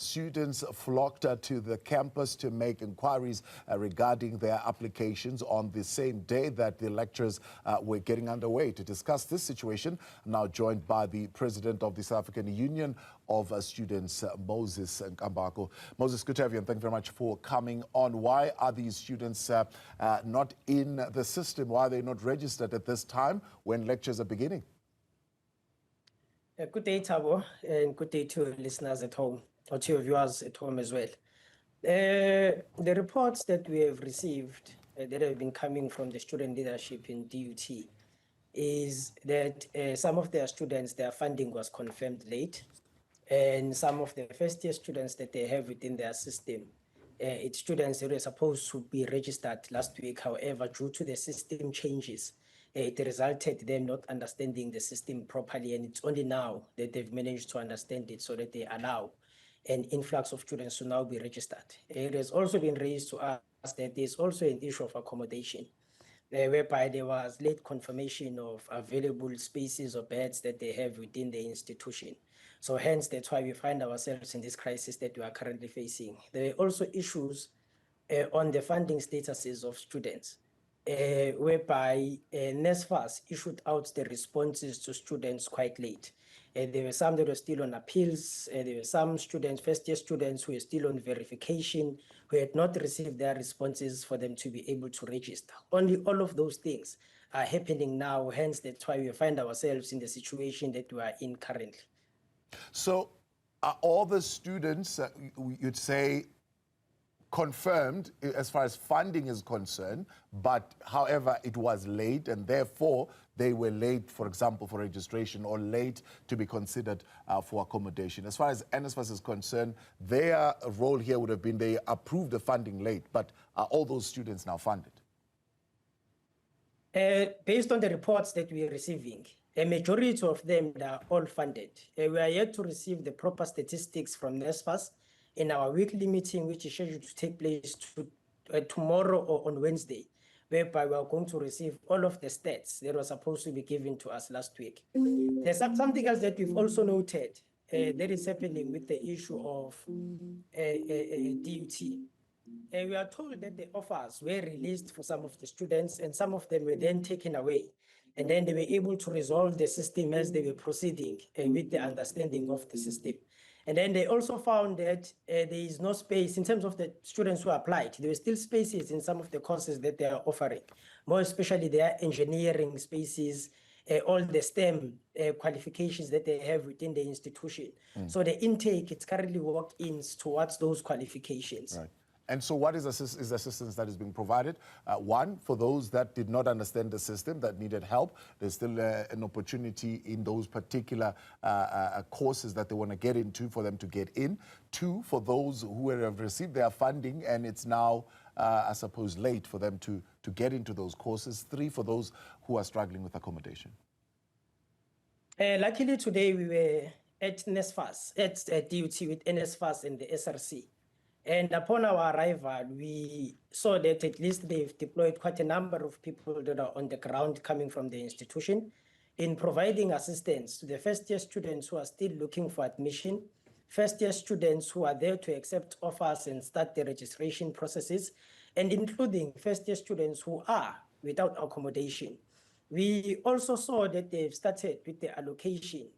students flocked to the campus to make inquiries regarding their applications on the same day that the lectures were getting underway. To discuss this situation, I'm now joined by the President of the South African Union of Students, Moses Nkambako. Moses, good to have you, and thank you very much for coming on. Why are these students not in the system? Why are they not registered at this time when lectures are beginning? Good day, Thabo, and good day to listeners at home, or to your viewers at home as well. The reports that we have received that have been coming from the student leadership in DUT is that some of their students, their funding was confirmed late, and some of the first-year students that they have within their system, it's students that were supposed to be registered last week. However, due to the system changes, it resulted them not understanding the system properly, and it's only now that they've managed to understand it so that they allow an influx of students to now be registered. It has also been raised to us that there's also an issue of accommodation, whereby there was late confirmation of available spaces or beds that they have within the institution. So hence, that's why we find ourselves in this crisis that we are currently facing. There are also issues on the funding statuses of students, whereby NSFAS issued out the responses to students quite late. There were some that were still on appeals. There were some students, first-year students, who were still on verification, who had not received their responses for them to be able to register. Only all of those things are happening now. Hence, that's why we find ourselves in the situation that we are in currently. So are all the students, you'd say, confirmed as far as funding is concerned, but however it was late and therefore they were late, for example, for registration, or late to be considered for accommodation? As far as NSFAS is concerned, their role here would have been they approved the funding late, but are all those students now funded? Based on the reports that we are receiving, a majority of them are all funded. We are yet to receive the proper statistics from NSFAS in our weekly meeting, which is scheduled to take place tomorrow or on Wednesday, whereby we are going to receive all of the stats that were supposed to be given to us last week. There's something else that we've also noted that is happening with the issue of DUT. We are told that the offers were released for some of the students, and some of them were then taken away. And then they were able to resolve the system as they were proceeding with the understanding of the system. And then they also found that there is no space in terms of the students who applied. There were still spaces in some of the courses that they are offering, more especially their engineering spaces, all the STEM qualifications that they have within the institution. So the intake, it's currently walk-ins towards those qualifications. Right. And so what is assistance that is being provided? One, for those that did not understand the system, that needed help, there's still an opportunity in those particular courses that they want to get into for them to get in. Two, for those who have received their funding and it's now, I suppose, late for them to get into those courses. Three, for those who are struggling with accommodation. Luckily today we were at NSFAS, at DUT with NSFAS and the SRC. And upon our arrival, we saw that at least they've deployed quite a number of people that are on the ground coming from the institution in providing assistance to the first-year students who are still looking for admission, first-year students who are there to accept offers and start the registration processes, and including first-year students who are without accommodation. We also saw that they've started with the allocation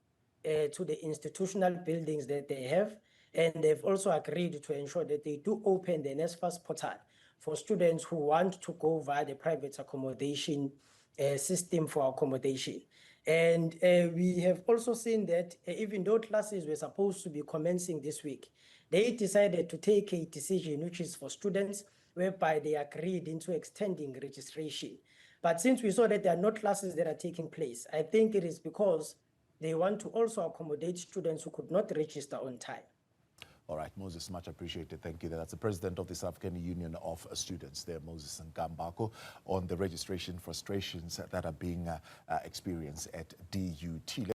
to the institutional buildings that they have, and they've also agreed to ensure that they do open the NSFAS portal for students who want to go via the private accommodation system for accommodation. And we have also seen that even though classes were supposed to be commencing this week, they decided to take a decision which is for students, whereby they agreed into extending registration. But since we saw that there are no classes that are taking place, I think it is because they want to also accommodate students who could not register on time. All right, Moses, much appreciated. Thank you. That's the President of the South African Union of Students there, Moses Nkambako, on the registration frustrations that are being experienced at DUT.